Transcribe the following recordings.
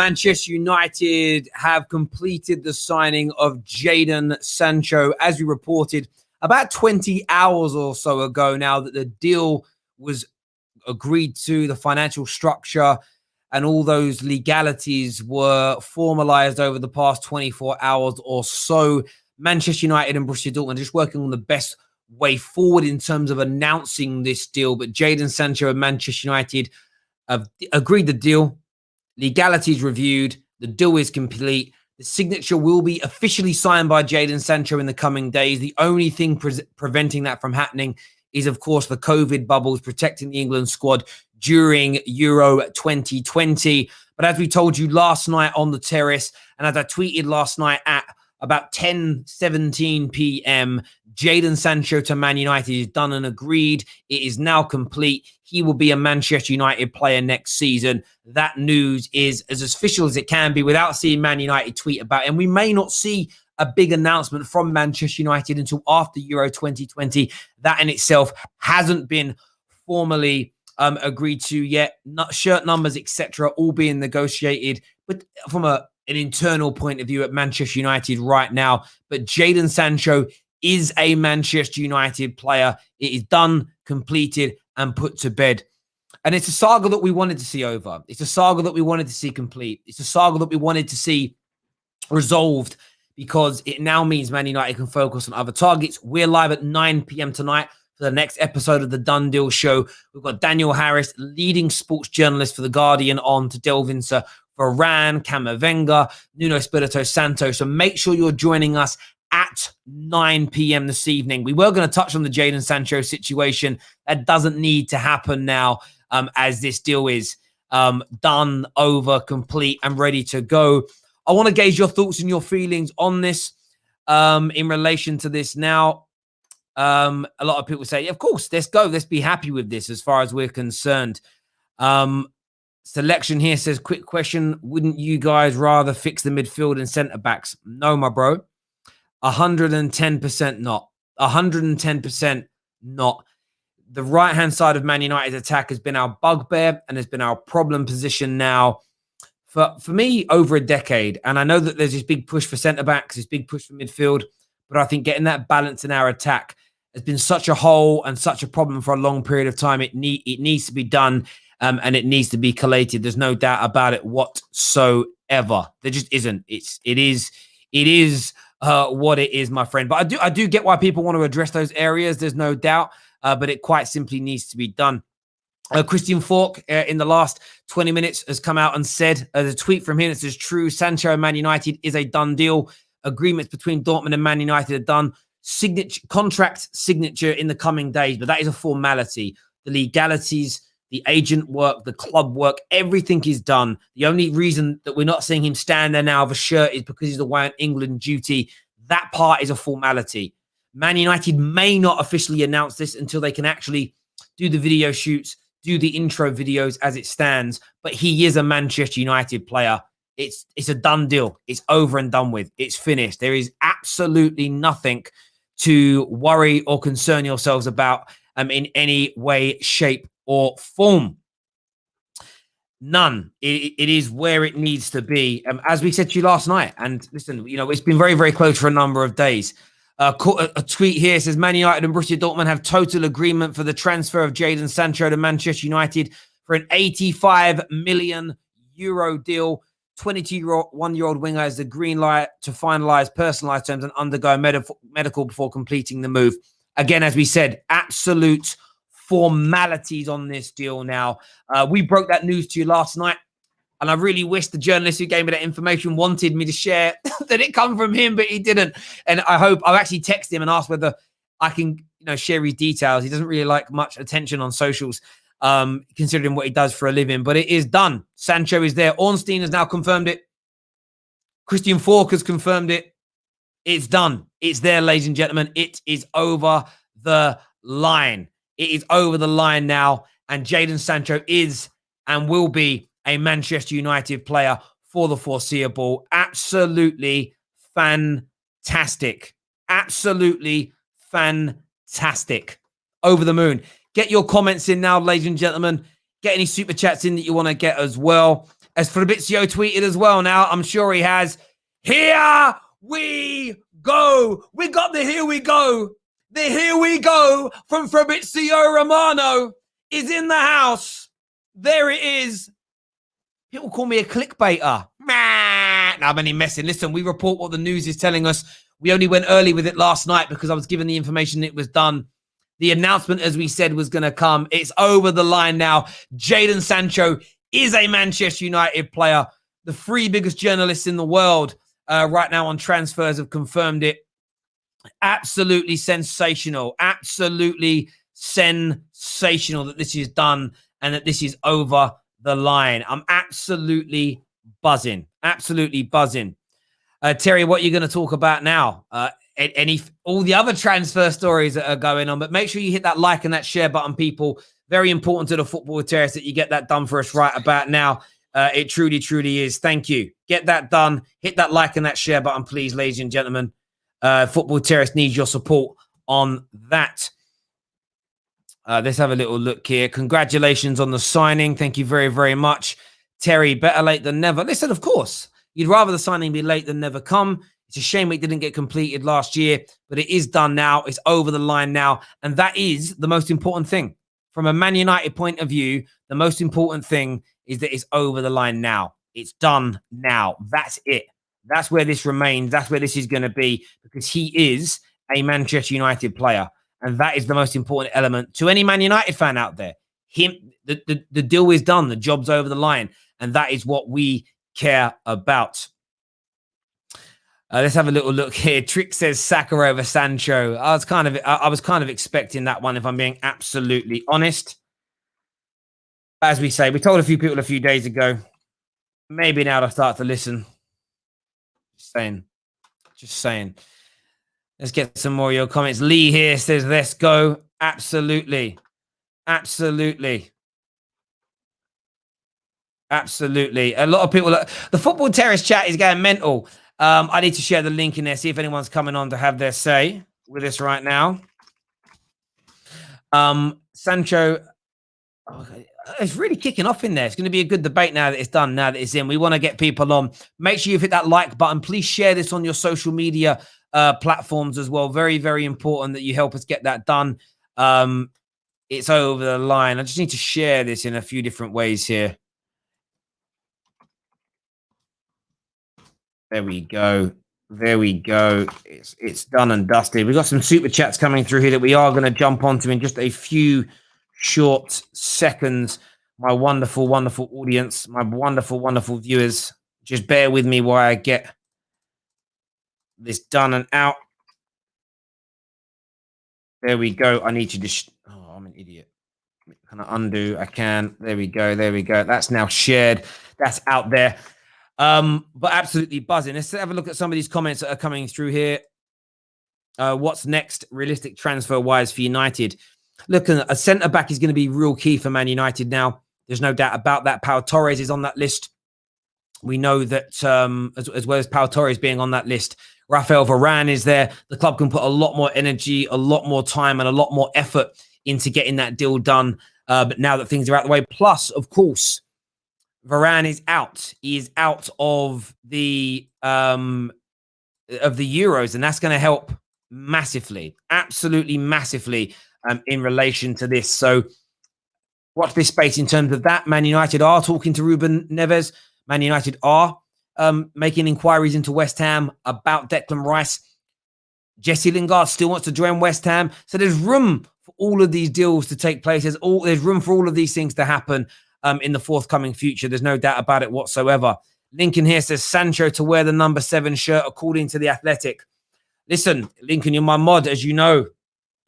Manchester United have completed the signing of Jadon Sancho, as we reported about 20 hours or so ago now, that the deal was agreed to, the financial structure and all those legalities were formalized over the past 24 hours or so. Manchester United and Borussia Dortmund are just working on the best way forward in terms of announcing this deal. But Jadon Sancho and Manchester United have agreed the deal. Legalities reviewed. The deal is complete. The signature will be officially signed by Jadon Sancho in the coming days. The only thing preventing that from happening is, of course, the COVID bubbles protecting the England squad during Euro 2020. But as we told you last night on the Terrace, and as I tweeted last night at about 10:17 p.m., Jadon Sancho to Man United is done and agreed. It is now complete. He will be a Manchester United player next season. That news is as official as it can be without seeing Man United tweet about it. And we may not see a big announcement from Manchester United until after Euro 2020. That in itself hasn't been formally agreed to yet. Shirt numbers, etc., all being negotiated. But from an internal point of view at Manchester United right now. But Jadon Sancho is a Manchester United player. It is done, completed, and put to bed. And it's a saga that we wanted to see over. It's a saga that we wanted to see complete. It's a saga that we wanted to see resolved, because it now means Man United can focus on other targets. We're live at 9 p.m. tonight for the next episode of the Done Deal Show. We've got Daniel Harris, leading sports journalist for The Guardian, on to delve into Varane, Camavinga, Nuno Espirito Santo. So make sure you're joining us at 9 p.m. this evening. We were going to touch on the Jadon Sancho situation. That doesn't need to happen now, as this deal is done, over, complete, and ready to go. I want to gauge your thoughts and your feelings on this in relation to this now. A lot of people say, of course, let's go. Let's be happy with this as far as we're concerned. Selection here says, quick question. Wouldn't you guys rather fix the midfield and centre-backs? No, my bro. 110% not. 110% not. The right-hand side of Man United's attack has been our bugbear and has been our problem position now for me over a decade. And I know that there's this big push for centre-backs, this big push for midfield, but I think getting that balance in our attack has been such a hole and such a problem for a long period of time. It needs to be done, and it needs to be collated. There's no doubt about it whatsoever. There just isn't. It is what it is, my friend. But I do get why people want to address those areas. There's no doubt, but it quite simply needs to be done. Christian Falk, in the last 20 minutes, has come out and said, there's a tweet from him that says, true, Sancho and Man United is a done deal. Agreements between Dortmund and Man United are done. Contract signature in the coming days, but that is a formality. The legalities, the agent work, the club work, everything is done. The only reason that we're not seeing him stand there now with a shirt is because he's away on England duty. That part is a formality. Man United may not officially announce this until they can actually do the video shoots, do the intro videos as it stands, but he is a Manchester United player. It's a done deal. It's over and done with. It's finished. There is absolutely nothing to worry or concern yourselves about in any way, shape, or form. None. It is where it needs to be. As we said to you last night, and listen, it's been very, very close for a number of days. A tweet here says, Man United and Borussia Dortmund have total agreement for the transfer of Jadon Sancho to Manchester United for an €85 million deal. 21-year-old winger has the green light to finalise personalised terms and undergo medical before completing the move. Again, as we said, absolute formalities on this deal now. We broke that news to you last night, and I really wish the journalist who gave me that information wanted me to share that it come from him, but he didn't. And I've actually texted him and asked whether I can share his details. He doesn't really like much attention on socials, considering what he does for a living. But it is done. Sancho is there. Ornstein has now confirmed it. Christian Falk has confirmed it. It's done. It's there, ladies and gentlemen. It is over the line. It is over the line now. And Jadon Sancho is and will be a Manchester United player for the foreseeable. Absolutely fantastic. Absolutely fantastic. Over the moon. Get your comments in now, ladies and gentlemen. Get any super chats in that you want to get as well. As Fabrizio tweeted as well now, I'm sure he has. Here we go. We got the here we go. The here we go from Fabrizio Romano is in the house. There it is. People call me a clickbaiter. No, I'm only messing. Listen, we report what the news is telling us. We only went early with it last night because I was given the information it was done. The announcement, as we said, was going to come. It's over the line now. Jadon Sancho is a Manchester United player. The 3 biggest journalists in the world right now on transfers have confirmed it. Absolutely sensational. Absolutely sensational that this is done and that this is over the line. I'm absolutely buzzing. Absolutely buzzing. Terry, what are you going to talk about now? All the other transfer stories that are going on, but make sure you hit that like and that share button, people. Very important to the Football with Terrace that you get that done for us right about now. It truly, truly is. Thank you. Get that done. Hit that like and that share button, please, ladies and gentlemen. Football with Terrace needs your support on that. Let's have a little look here. Congratulations on the signing. Thank you very, very much. Terry, better late than never. Listen, of course, you'd rather the signing be late than never come. It's a shame it didn't get completed last year, but it is done now. It's over the line now. And that is the most important thing. From a Man United point of view, the most important thing is that it's over the line now. It's done now. That's it. That's where this remains. That's where this is going to be, because he is a Manchester United player. And that is the most important element to any Man United fan out there. The deal is done. The job's over the line. And that is what we care about. Let's have a little look here. Trick says Saka over Sancho. I was kind of expecting that one, if I'm being absolutely honest. As we say, we told a few people a few days ago. Maybe now they'll start to listen. Just saying. Let's get some more of your comments. Lee here says, let's go. Absolutely. Absolutely. Absolutely. A lot of people. The Football Terrace chat is going mental. I need to share the link in there, see if anyone's coming on to have their say with us right now. Sancho, it's really kicking off in there. It's going to be a good debate now that it's done, now that it's in. We want to get people on. Make sure you've hit that like button. Please share this on your social media platforms as well. Very, very important that you help us get that done. It's over the line. I just need to share this in a few different ways here. There we go. There we go. It's done and dusted. We've got some super chats coming through here that we are going to jump onto in just a few short seconds. My wonderful, wonderful audience, my wonderful, wonderful viewers. Just bear with me while I get this done and out. There we go. I need to just... Oh, I'm an idiot. Can I undo? I can. There we go. There we go. That's now shared. That's out there. But absolutely buzzing. Let's have a look at some of these comments that are coming through here. What's next, realistic transfer-wise for United? Look, a centre-back is going to be real key for Man United now. There's no doubt about that. Pau Torres is on that list. We know that as well as Pau Torres being on that list, Rafael Varane is there. The club can put a lot more energy, a lot more time, and a lot more effort into getting that deal done. But now that things are out of the way, plus, of course, Varane is out. He is out of the Euros, and that's going to help massively, absolutely massively in relation to this. So watch this space in terms of that. Man United are talking to Ruben Neves. Man United are making inquiries into West Ham about Declan Rice. Jesse Lingard still wants to join West Ham. So there's room for all of these deals to take place. There's room for all of these things to happen in the forthcoming future. There's no doubt about it whatsoever. Lincoln here says Sancho to wear the number 7 shirt, according to The Athletic. Listen, Lincoln, you're my mod, as you know.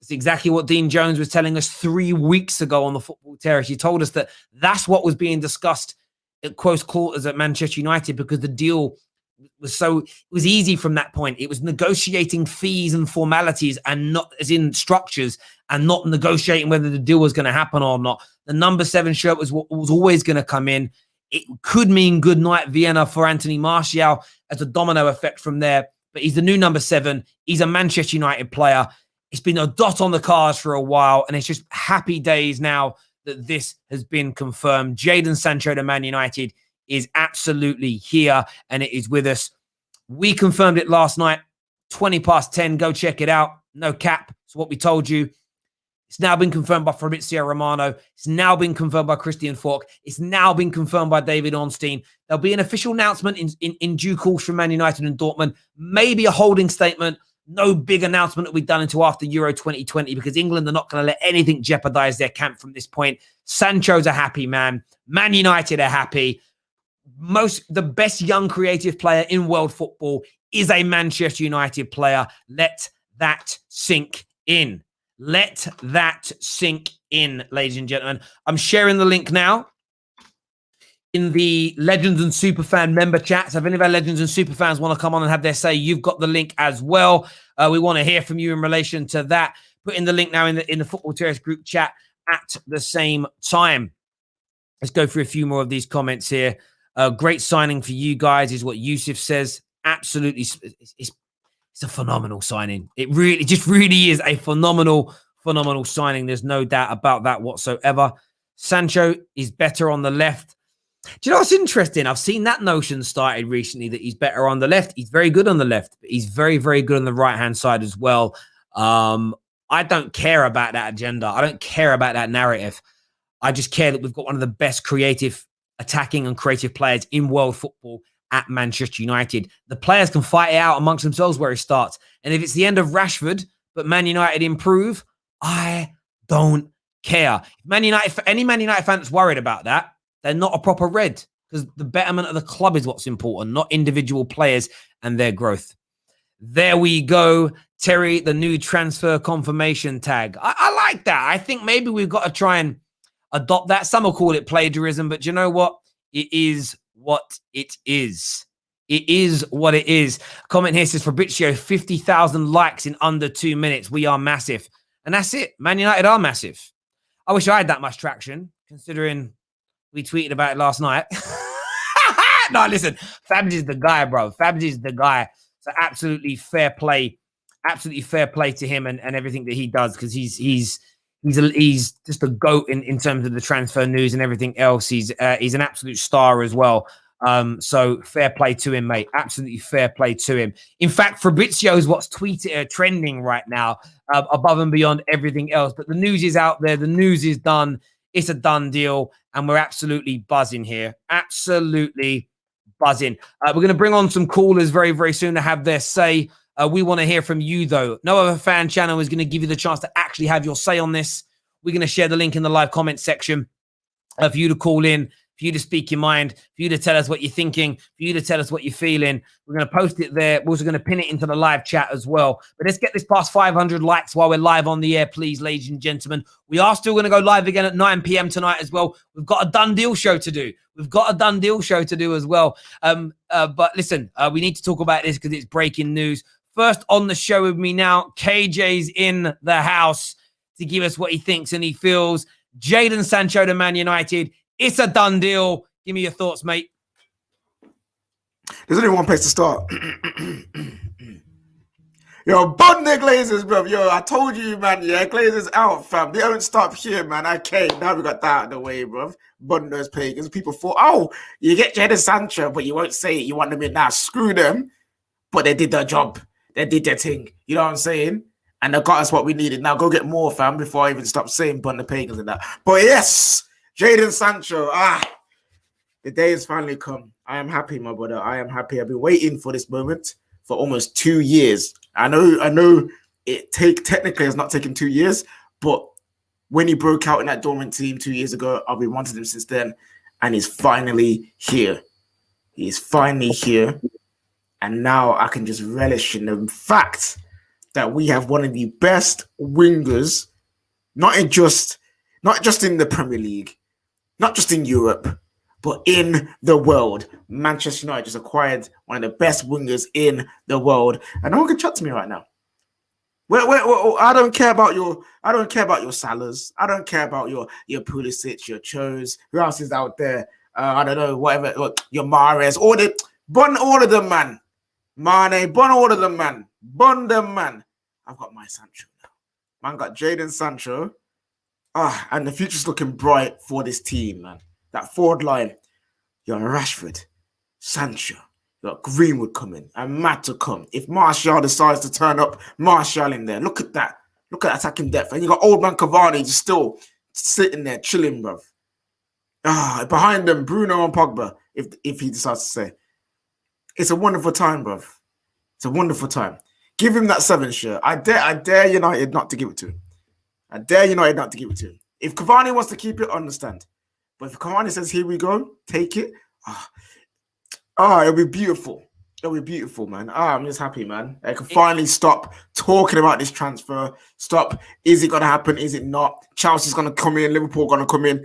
It's exactly what Dean Jones was telling us 3 weeks ago on the Football Terrace. He told us that that's what was being discussed at close quarters at Manchester United, because the deal was easy from that point. It was negotiating fees and formalities, and not as in structures, and not negotiating whether the deal was going to happen or not. The number 7 shirt was always going to come in. It could mean good night Vienna for Anthony Martial as a domino effect from there. But he's the new number 7. He's a Manchester United player. It's been a dot on the cards for a while, and it's just happy days now that this has been confirmed. Jadon Sancho to Man United is absolutely here, and it is with us. We confirmed it last night, 10:20. Go check it out. No cap. It's what we told you. It's now been confirmed by Fabrizio Romano. It's now been confirmed by Christian Falk. It's now been confirmed by David Ornstein. There'll be an official announcement in due course from Man United and Dortmund. Maybe a holding statement. No big announcement that we've done until after Euro 2020 because England are not going to let anything jeopardize their camp from this point. Sancho's a happy man. Man United are happy. The best young creative player in world football is a Manchester United player. Let that sink in. Let that sink in, ladies and gentlemen. I'm sharing the link now in the Legends and Superfan member chat. So if any of our Legends and Superfans want to come on and have their say, you've got the link as well. We want to hear from you in relation to that. Put in the link now in the Football Terrace group chat at the same time. Let's go through a few more of these comments here. Great signing for you guys is what Yusuf says. Absolutely. It's a phenomenal signing. It just really is a phenomenal signing. There's no doubt about that whatsoever. Sancho is better on the left. Do you know what's interesting? I've seen that notion started recently that he's better on the left. He's very good on the left, but he's very, very good on the right-hand side as well. I don't care about that agenda. I don't care about that narrative. I just care that we've got one of the best creative, attacking and creative players in world football at Manchester United. The players can fight it out amongst themselves where he starts. And if it's the end of Rashford, but Man United improve, I don't care. If any Man United fan that's worried about that, they're not a proper red, because the betterment of the club is what's important, not individual players and their growth. There we go. Terry, the new transfer confirmation tag. I like that. I think maybe we've got to try and adopt that. Some will call it plagiarism, but you know what? It is what it is. It is what it is. Comment here says, Fabrizio, 50,000 likes in under 2 minutes. We are massive. And that's it. Man United are massive. I wish I had that much traction, considering we tweeted about it last night. No, listen, Fabs is the guy, bro. Fabs is the guy. So absolutely fair play. Absolutely fair play to him and everything that he does, because he's just a goat in terms of the transfer news and everything else. He's an absolute star as well. So fair play to him, mate. Absolutely fair play to him. In fact, Fabrizio is what's trending right now, above and beyond everything else. But the news is out there. The news is done. It's a done deal, and we're absolutely buzzing here. Absolutely buzzing. We're going to bring on some callers very, very soon to have their say. We want to hear from you, though. No other fan channel is going to give you the chance to actually have your say on this. We're going to share the link in the live comment section for you to call in, for you to speak your mind, for you to tell us what you're thinking, for you to tell us what you're feeling. We're going to post it there. We're also going to pin it into the live chat as well. But let's get this past 500 likes while we're live on the air, please, ladies and gentlemen. We are still going to go live again at 9 p.m. tonight as well. We've got a done deal show to do. As well. But listen, we need to talk about this because it's breaking news. First on the show with me now, KJ's in the house to give us what he thinks and he feels. Jadon Sancho to Man United. It's a done deal. Give me your thoughts, mate. There's only one place to start. Yo, bun the Glazers, bro. Yo, I told you, man. Yeah, Glazers out, fam. They don't stop here, man. Okay, now we got that out of the way, bro. Bun those pagans. People thought, oh, you get Jadon Sancho, but you won't say it. You want them in now. Screw them. But they did their job. They did their thing. You know what I'm saying? And they got us what we needed. Now go get more, fam, before I even stop saying bun the pagans and that. But yes, Jadon Sancho. The day has finally come. I am happy, my brother. I am happy. I've been waiting for this moment for almost 2 years. I know technically it's not taken 2 years, but when he broke out in that Dortmund team 2 years ago, I've been wanting him since then, and he's finally here. He's finally here. And now I can just relish in the fact that we have one of the best wingers, not just in the Premier League, not just in Europe, but in the world. Manchester United just acquired one of the best wingers in the world, and no one can chat to me right now. I don't care about your Salahs. I don't care about your Pulisic, your Chos. Who else is out there? I don't know. Whatever. Your Mahrez. Bun all of them, man. Mane. Bun all of them, man. Bun them, man. I've got my Sancho now. Man, got Jadon Sancho. And the future's looking bright for this team, man. That forward line. You got Rashford, Sancho, you got Greenwood coming, and Matt to come. If Martial decides to turn up, Martial in there. Look at that. Look at attacking depth. And you got old man Cavani just still sitting there chilling, bruv. Behind them, Bruno and Pogba, if he decides to say. It's a wonderful time, bruv. It's a wonderful time. Give him that 7 shirt. I dare United not to give it to him. I dare United not to give it to him. If Cavani wants to keep it, understand. But if Cavani says, here we go, take it. It'll be beautiful. It'll be beautiful, man. I'm just happy, man. I can finally stop talking about this transfer. Stop. Is it going to happen? Is it not? Chelsea's going to come in. Liverpool going to come in.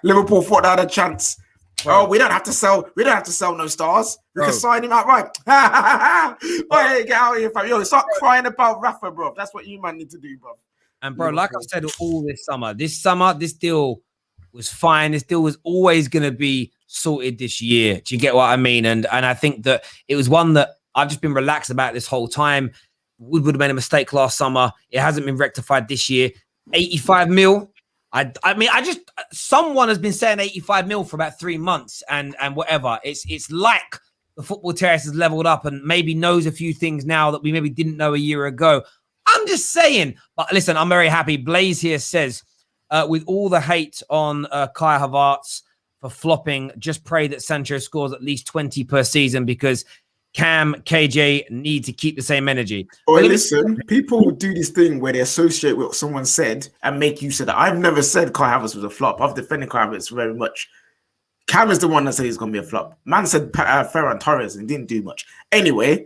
Liverpool thought they had a chance. Bro. Oh, we don't have to sell. We don't have to sell no stars. We can sign him outright. Hey, get out of here, fam. Yo, start crying about Rafa, bro. That's what you man need to do, bro. And bro, like I said, all this summer, this deal was fine. This deal was always going to be sorted this year. Do you get what I mean? And I think that it was one that I've just been relaxed about this whole time. Woodward made a mistake last summer. It hasn't been rectified this year. 85 mil. I mean, someone has been saying 85 mil for about 3 months and whatever. It's like the football terrace has leveled up and maybe knows a few things now that we maybe didn't know a year ago. I'm just saying. But listen, I'm very happy. Blaze here says, with all the hate on Kai Havertz for flopping, just pray that Sancho scores at least 20 per season because Cam, KJ need to keep the same energy. Or listen, people do this thing where they associate what someone said and make use of that. I've never said Kai Havertz was a flop. I've defended Kai Havertz very much. Cam is the one that said he's going to be a flop. Man said Ferran Torres and didn't do much. Anyway,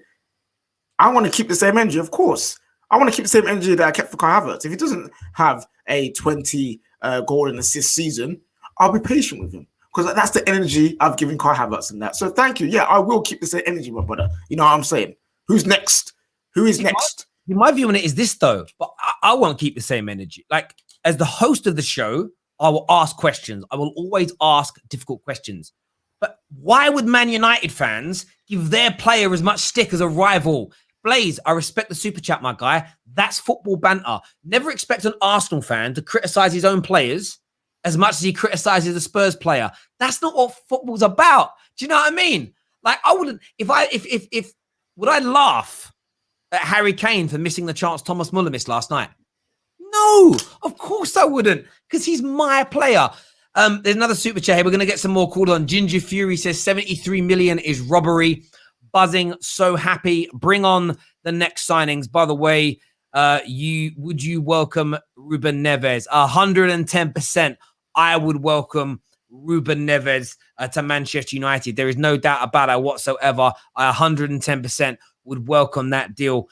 I want to keep the same energy, of course. I want to keep the same energy that I kept for Kai Havertz. If he doesn't have a 20 goal and assist season, I'll be patient with him. Because that's the energy I've given Kai Havertz and that. So thank you. Yeah, I will keep the same energy, my brother. You know what I'm saying? Who's next? Who is next? My view on it is this, though. But I won't keep the same energy. Like, as the host of the show, I will ask questions. I will always ask difficult questions. But why would Man United fans give their player as much stick as a rival? Blaze, I respect the super chat, my guy. That's football banter. Never expect an Arsenal fan to criticize his own players as much as he criticizes the Spurs player. That's not what football's about. Do you know what I mean? Like, I wouldn't, would I laugh at Harry Kane for missing the chance Thomas Muller missed last night? No, of course I wouldn't, because he's my player. There's another super chat here. We're going to get some more called on. Ginger Fury says 73 million is robbery. Buzzing, so happy. Bring on the next signings. By the way, would you welcome Ruben Neves? 110%. I would welcome Ruben Neves to Manchester United. There is no doubt about it whatsoever. I 110% would welcome that deal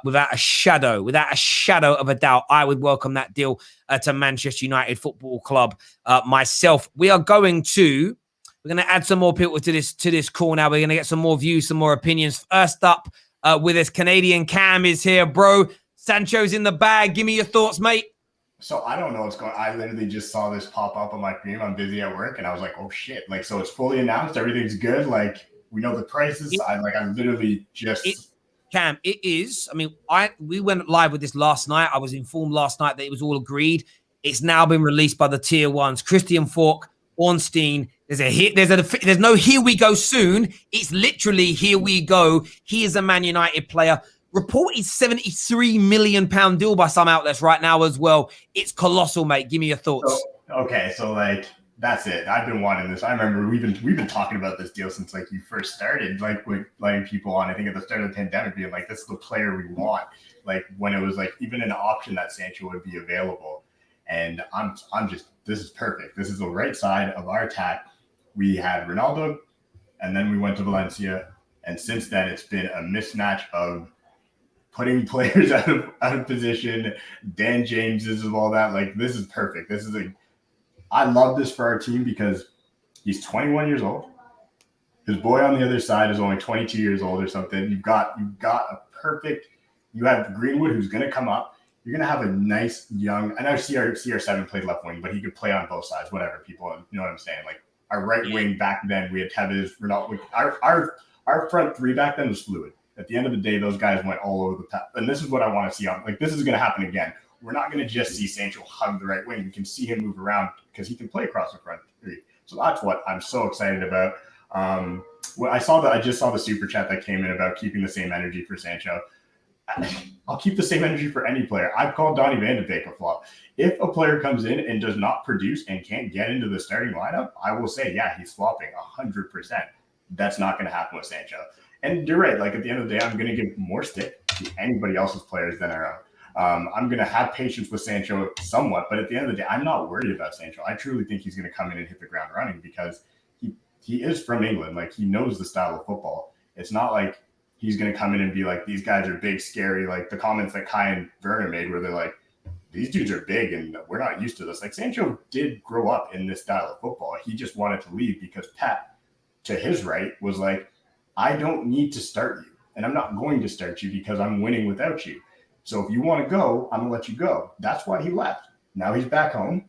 without a shadow of a doubt. I would welcome that deal to Manchester United Football Club myself. We're going to add some more people to this call now. We're going to get some more views, some more opinions. First up with us, Canadian Cam is here, bro. Sancho's in the bag. Give me your thoughts, mate. So I don't know what's going on. I literally just saw this pop up on my screen. I'm busy at work, and I was like, oh, shit. Like, so it's fully announced. Everything's good. Like, we know the prices. I'm literally just... Cam, it is. I mean, we went live with this last night. I was informed last night that it was all agreed. It's now been released by the tier ones. Christian Falk, Ornstein. There's no here we go soon. It's literally here we go. He is a Man United player. Reported £73 million deal by some outlets right now as well. It's colossal, mate. Give me your thoughts. So like that's it. I've been wanting this. I remember we've been talking about this deal since like you first started, like with letting people on. I think at the start of the pandemic, being like, this is the player we want. Like when it was like even an option that Sancho would be available. And I'm just, this is perfect. This is the right side of our attack. We had Ronaldo, and then we went to Valencia, and since then it's been a mismatch of putting players out of position, Dan Jameses of all that. Like, this is perfect. I love this for our team because he's 21 years old. His boy on the other side is only 22 years old or something. You've got a perfect, you have Greenwood who's going to come up. You're going to have a nice young, I know CR7 played left wing, but he could play on both sides, whatever, people, you know what I'm saying? Like, our right wing back then, we had Tevez, Ronaldo. Our front three back then was fluid. At the end of the day, those guys went all over the path. And this is what I want to see. This is going to happen again. We're not going to just see Sancho hug the right wing. We can see him move around because he can play across the front three. So that's what I'm so excited about. Well, I just saw the super chat that came in about keeping the same energy for Sancho. I'll keep the same energy for any player. I've called Donny Van de Beek a flop. If a player comes in and does not produce and can't get into the starting lineup, I will say, yeah, he's flopping 100%. That's not going to happen with Sancho. And you're right. Like, at the end of the day, I'm going to give more stick to anybody else's players than our own. I'm going to have patience with Sancho somewhat, but at the end of the day, I'm not worried about Sancho. I truly think he's going to come in and hit the ground running because he is from England. Like, he knows the style of football. It's not like he's going to come in and be like, these guys are big, scary. Like the comments that Kai and Werner made where they're like, these dudes are big and we're not used to this. Like, Sancho did grow up in this style of football. He just wanted to leave because Pep, to his right, was like, I don't need to start you. And I'm not going to start you because I'm winning without you. So if you want to go, I'm going to let you go. That's why he left. Now he's back home.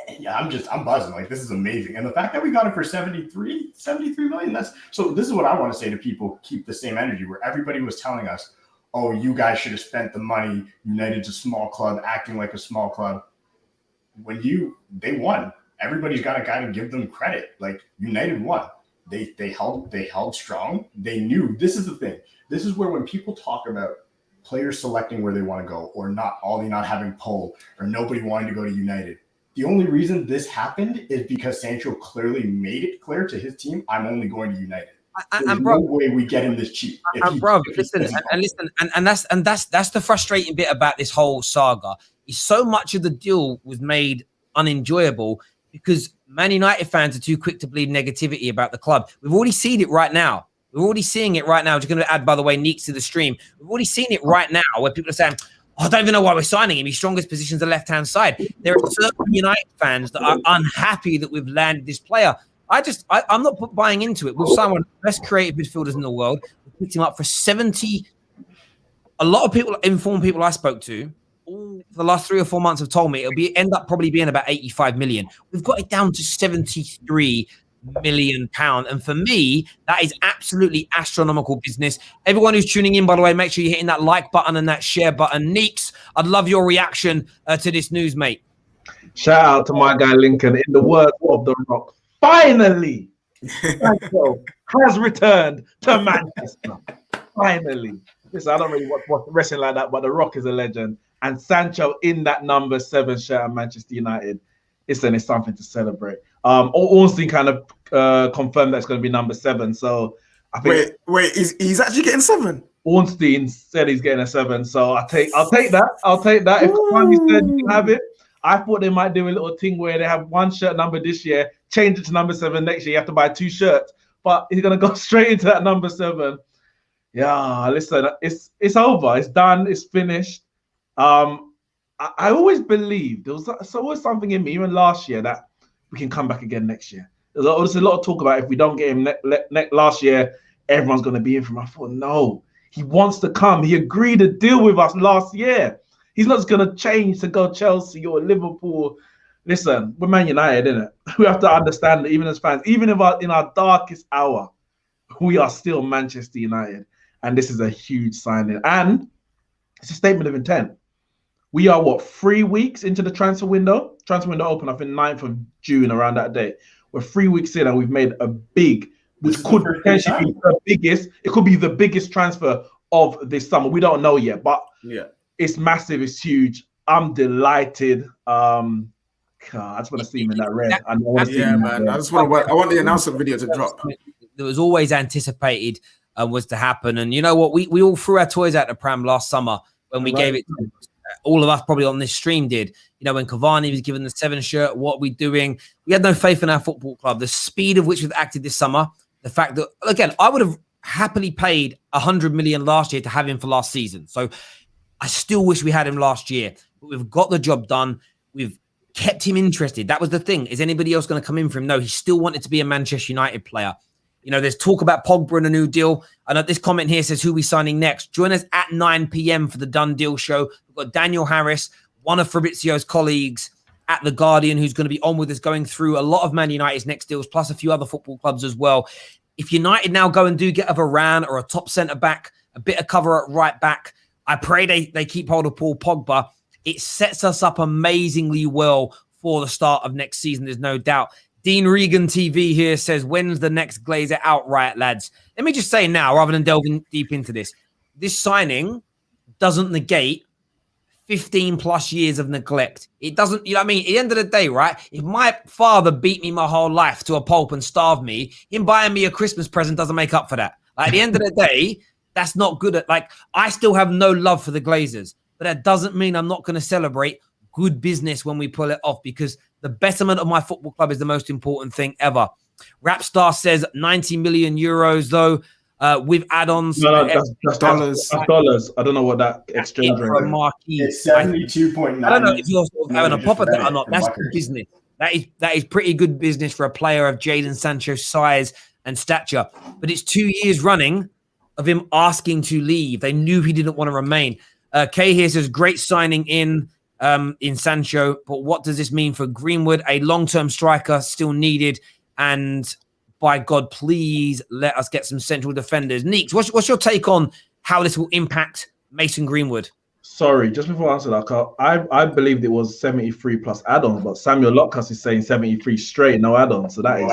And yeah, I'm buzzing. Like, this is amazing. And the fact that we got it for 73 million, so this is what I want to say to people, keep the same energy, where everybody was telling us, oh, you guys should have spent the money. United's a small club, acting like a small club. They won. Everybody's got to kind of give them credit. Like, United won. They held strong. They knew. This is the thing. This is where when people talk about players selecting where they want to go, or Ollie not having pull, or nobody wanting to go to United, the only reason this happened is because Sancho clearly made it clear to his team, I'm only going to United. There's no way we get him this cheap. Listen, that's the frustrating bit about this whole saga. Is so much of the deal was made unenjoyable because Man United fans are too quick to bleed negativity about the club. We've already seen it right now. We're already seeing it right now. Just going to add, by the way, Neeks to the stream. We've already seen it right now where people are saying, oh, I don't even know why we're signing him. His strongest position is the left-hand side. There are certain United fans that are unhappy that we've landed this player. I'm not buying into it. We've signed one of the best creative midfielders in the world. We picked him up for 70. A lot of people, informed people I spoke to, for the last 3 or 4 months have told me end up probably being about 85 million. We've got it down to 73 million pound, and for me that is absolutely astronomical business. Everyone who's tuning in, by the way, make sure you're hitting that like button and that share button. Neeks, I'd love your reaction to this news, mate. Shout out to my guy Lincoln. In the words of The Rock, finally Sancho has returned to Manchester. Finally. Listen, I don't really watch wrestling like that, but The Rock is a legend, and Sancho in that number 7 shirt at Manchester United, it's something to celebrate. Ornstein kind of confirmed that's going to be number 7. So I think wait, he's actually getting 7. Ornstein said he's getting a 7. So I'll take that. If Cavani said you can have it, I thought they might do a little thing where they have 1 shirt number this year, change it to number 7 next year. You have to buy 2 shirts, but he's going to go straight into that number 7. Yeah, listen, it's over. It's done. It's finished. I always believed there was always something in me, even last year, that we can come back again next year. There's a lot of talk about if we don't get him last year, everyone's going to be in for him. I thought, no, he wants to come. He agreed to deal with us last year. He's not just going to change to go Chelsea or Liverpool. Listen, we're Man United, innit? We have to understand that even as fans, even if in our darkest hour, we are still Manchester United. And this is a huge signing. And it's a statement of intent. We are, 3 weeks into the transfer window? Transfer window open, I think 9th of June, around that date. We're 3 weeks in and we've made a big, which could potentially be the biggest. It could be the biggest transfer of this summer. We don't know yet, but yeah, it's massive. It's huge. I'm delighted. I just want to see him in that red. I want the announcement video to drop. That was always anticipated was to happen. And you know what? We all threw our toys out the pram last summer when we gave it to all of us, probably on this stream did. You know, when Cavani was given the 7 shirt, what are we doing? We had no faith in our football club. The speed of which we've acted this summer, the fact that, again, I would have happily paid 100 million last year to have him for last season. So I still wish we had him last year, but we've got the job done. We've kept him interested. That was the thing. Is anybody else going to come in for him? No, he still wanted to be a Manchester United player. You know, there's talk about Pogba and a new deal. I know this comment here says, who are we signing next? Join us at 9 p.m. for the Done Deal show. We've got Daniel Harris, one of Fabrizio's colleagues at The Guardian, who's going to be on with us going through a lot of Man United's next deals, plus a few other football clubs as well. If United now go and do get a Varane or a top centre-back, a bit of cover at right back, I pray they keep hold of Paul Pogba. It sets us up amazingly well for the start of next season, there's no doubt. Dean Regan TV here says, when's the next Glazer outright, lads? Let me just say now, rather than delving deep into this, this signing doesn't negate 15 plus years of neglect. It doesn't, you know what I mean? At the end of the day, right? If my father beat me my whole life to a pulp and starved me, him buying me a Christmas present doesn't make up for that. Like, at the end of the day, that's not good. Like, I still have no love for the Glazers, but that doesn't mean I'm not going to celebrate good business when we pull it off, because the betterment of my football club is the most important thing ever. Rapstar says 90 million euros, though, with add-ons. No, that's dollars. That's dollars. I don't know what that exchange rate is. It's 72.9. I don't know if you're sort of having a pop at that or not. That's good business. That is pretty good business for a player of Jadon Sancho's size and stature. But it's 2 years running of him asking to leave. They knew he didn't want to remain. Kay here says, great signing in Sancho, but what does this mean for Greenwood? A long-term striker still needed, and by God, please let us get some central defenders. Neeks, what's your take on how this will impact Mason Greenwood? Sorry, just before I answer that, Carl, I believed it was 73 plus add-ons, but Samuel Lockhurst is saying 73 straight, no add-ons. So that is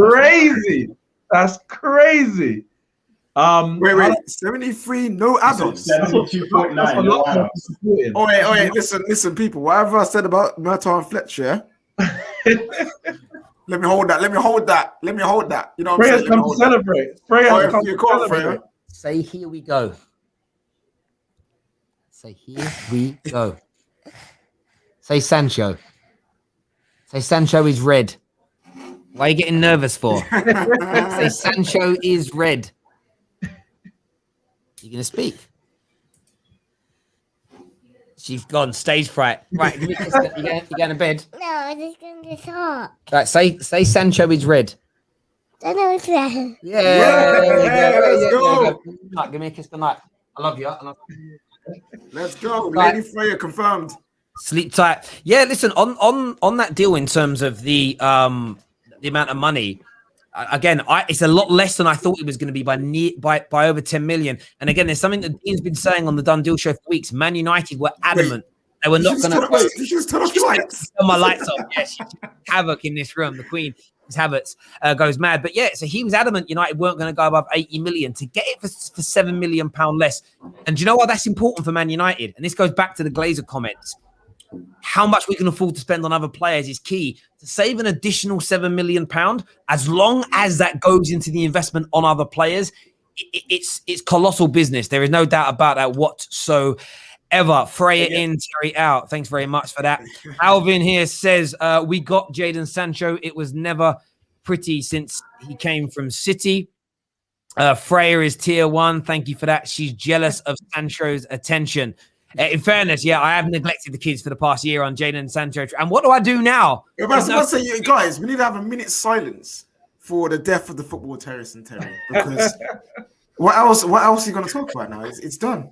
crazy. That's crazy. Wait, 73, no add-ons. 72.9, no add-ons. Oh wait, listen, people. Whatever I said about Murtaugh and Fletcher, let me hold that. You know what I'm saying? Come to celebrate. Celebrate. Say, here we go. Say, here we go. Say, Sancho. Say, Sancho is red. Why are you getting nervous for? Say, Sancho is red. You gonna speak? She's gone stage fright. Right, give me a kiss. You going to bed? No, I'm just going to talk. Right, say Sancho is red. Sancho is red. Yeah, let's go. Give me a kiss tonight. I love you. Let's go. Lady Freya confirmed. Sleep tight. Yeah, listen, on that deal in terms of the amount of money. Again, it's a lot less than I thought it was going to be by over 10 million. And again, there's something that Dean's been saying on the Done Deal show for weeks. Man United were adamant they were not going to. You just turn off the lights. Turn my lights off. Yes, havoc in this room. The Queen is havoc, goes mad. But yeah, so he was adamant United weren't going to go above 80 million to get it for £7 million less. And do you know what? That's important for Man United. And this goes back to the Glazer comments. How much we can afford to spend on other players is key. To save an additional £7 million, as long as that goes into the investment on other players, it's colossal business. There is no doubt about that whatsoever. Freya in, Terry out. Thanks very much for that. Alvin here says, we got Jadon Sancho. It was never pretty since he came from City. Freya is tier 1. Thank you for that. She's jealous of Sancho's attention. In fairness, yeah, I have neglected the kids for the past year on Jadon Sancho. And what do I do now? Yeah, but I say, guys, we need to have a minute's silence for the death of the football Terrace and Terry. Because what else are you going to talk about now? It's done.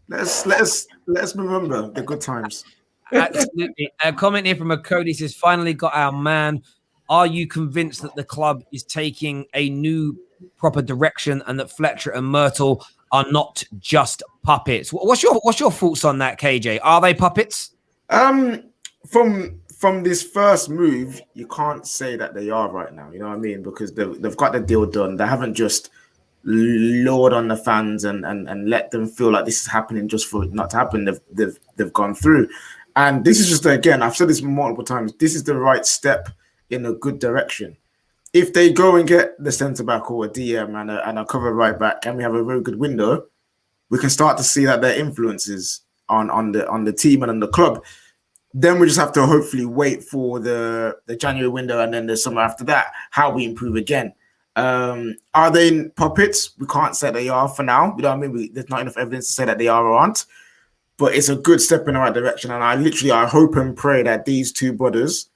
Let us remember the good times. Absolutely. A comment here from a Cody says, finally got our man. Are you convinced that the club is taking a new proper direction and that Fletcher and Myrtle are not just puppets? What's your thoughts on that, KJ? Are they puppets? From this first move, you can't say that they are right now. You know what I mean? Because they've got the deal done. They haven't just lured on the fans and let them feel like this is happening just for it not to happen. They've gone through, and this is just, again, I've said this multiple times. This is the right step in a good direction. If they go and get the centre back or a DM and a cover right back, and we have a very good window, we can start to see that their influences on the team and on the club. Then we just have to hopefully wait for the January window and then the summer after that, how we improve again. Are they puppets? We can't say they are for now. You know what I mean? There's not enough evidence to say that they are or aren't. But it's a good step in the right direction. And I hope and pray that these two brothers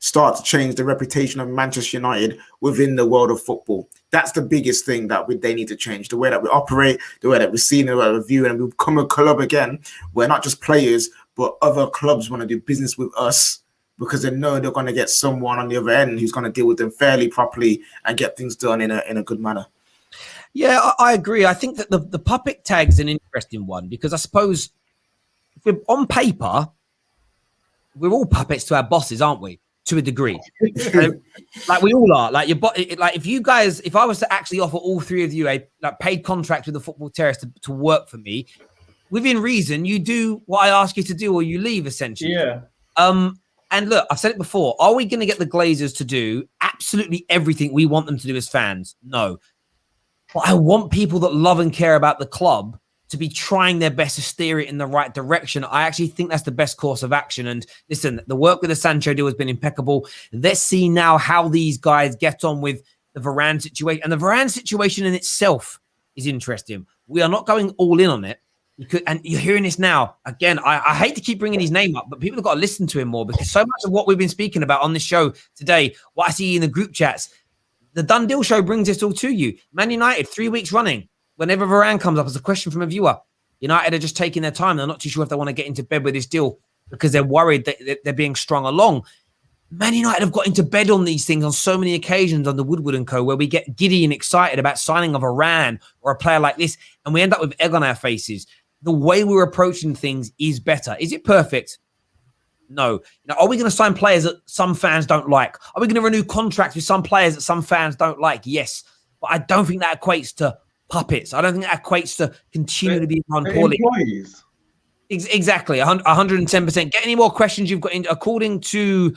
start to change the reputation of Manchester United within the world of football. That's the biggest thing that they need to change. The way that we operate, the way that we see, the way that we view, and we become a club again where not just players, but other clubs want to do business with us because they know they're going to get someone on the other end who's going to deal with them fairly, properly, and get things done in a good manner. Yeah, I agree. I think that the puppet tag's an interesting one because I suppose if we're on paper, we're all puppets to our bosses, aren't we? to a degree. Like we all are. Like like if I was to actually offer all three of you a paid contract with the Football Terrace to work for me, within reason, you do what I ask you to do, or you leave essentially. Yeah. And look, I've said it before. Are we going to get the Glazers to do absolutely everything we want them to do as fans? No. But I want people that love and care about the club to be trying their best to steer it in the right direction. I actually think that's the best course of action. And listen, the work with the Sancho deal has been impeccable. Let's see now how these guys get on with the Varane situation. And the Varane situation in itself is interesting. We are not going all in on it. And you're hearing this now. Again, I hate to keep bringing his name up, but people have got to listen to him more, because so much of what we've been speaking about on this show today, what I see in the group chats, the Done Deal show brings this all to you. Man United, 3 weeks running. Whenever Varane comes up as a question from a viewer, United are just taking their time. They're not too sure if they want to get into bed with this deal because they're worried that they're being strung along. Man United have got into bed on these things on so many occasions under Woodward and co, where we get giddy and excited about signing of Varane or a player like this, and we end up with egg on our faces. The way we're approaching things is better. Is it perfect? No. Are we going to sign players that some fans don't like? Are we going to renew contracts with some players that some fans don't like? Yes. But I don't think that equates to puppets. I don't think that equates to continue to be run poorly. Employees. Exactly. 110%. Get any more questions you've got in? According to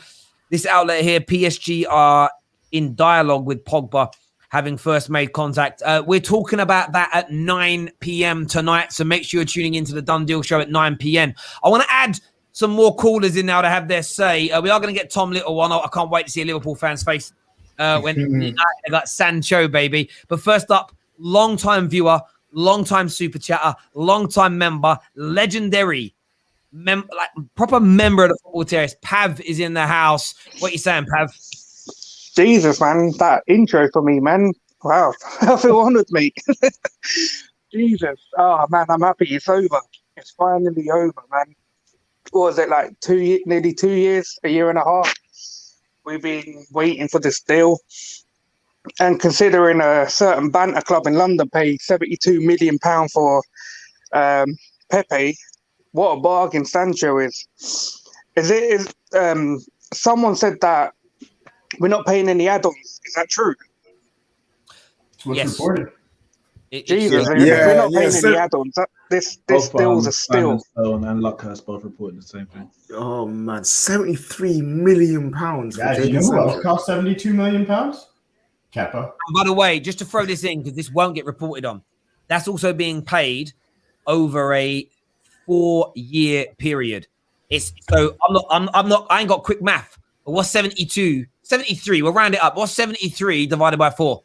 this outlet here, PSG are in dialogue with Pogba, having first made contact. We're talking about that at 9 p.m. tonight, so make sure you're tuning into the Done Deal show at 9 p.m. I want to add some more callers in now to have their say. We are going to get Tom Little on. I can't wait to see a Liverpool fan's face when United got Sancho, baby. But first up, long-time viewer, long-time super chatter, long-time member, legendary, proper member of the Football Terrace. Pav is in the house. What are you saying, Pav? Jesus, man, that intro for me, man. Wow, I feel honoured, mate. Jesus. Oh, man, I'm happy it's over. It's finally over, man. What was it, like nearly 2 years, a year and a half? We've been waiting for this deal. And considering a certain banter club in London paid £72 million for Pepe, what a bargain Sancho is. Someone said that we're not paying any add-ons. Is that true? It's what's reported. Jesus, we're not paying any add-ons. This deal's a steal. And Luckhurst both reported the same thing. Oh man, £73 million. Yeah, you know who else cost £72 million? Kepa. And by the way, just to throw this in, because this won't get reported on, that's also being paid over a 4-year period. I ain't got quick math. But what's 72? 73. We'll round it up. What's 73 divided by 4?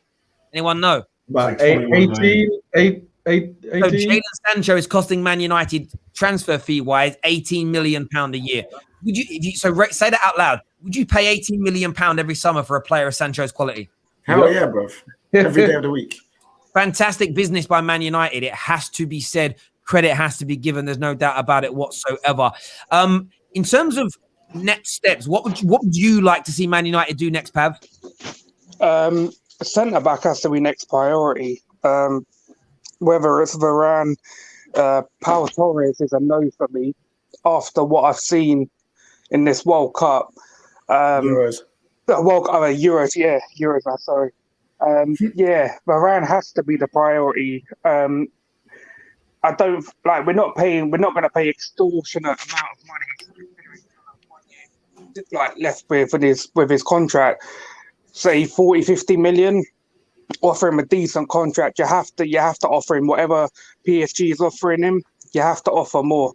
Anyone know? About like 18. So Jadon Sancho is costing Man United transfer fee wise £18 million a year. Would you? Say that out loud. Would you pay £18 million every summer for a player of Sancho's quality? Hell yeah, bro. Every day of the week. Fantastic business by Man United. It has to be said. Credit has to be given. There's no doubt about it whatsoever. In terms of next steps, what would you like to see Man United do next, Pav? Centre back has to be next priority. Whether it's Varane, Pau Torres is a no for me after what I've seen in this World Cup. Euros. Euros, yeah, Euros. Sorry. Varane has to be the priority. I don't like. We're not going to pay extortionate amount of money. Like left with his contract, say 40-50 million. Offer him a decent contract. You have to offer him whatever PSG is offering him. You have to offer more.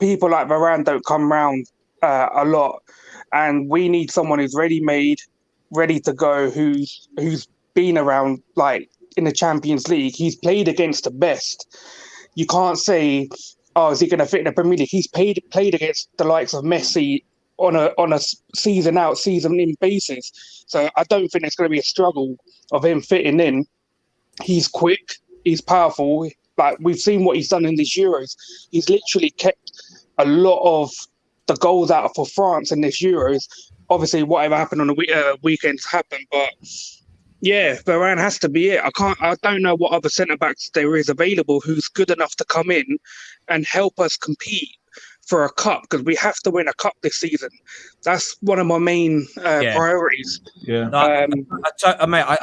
People like Varane don't come round a lot, and we need someone who's ready-made, ready to go, who's been around like in the Champions League. He's played against the best. You can't say, "Oh, is he going to fit in the Premier League?" He's played against the likes of Messi on a season out, season in basis. So I don't think it's going to be a struggle of him fitting in. He's quick, he's powerful. Like we've seen what he's done in these Euros. He's literally kept a lot of the goals out for France in this Euros. Obviously, whatever happened on the weekends happened, but yeah, Varane has to be it. I don't know what other centre backs there is available who's good enough to come in and help us compete for a cup, because we have to win a cup this season. That's one of my main priorities. Yeah. I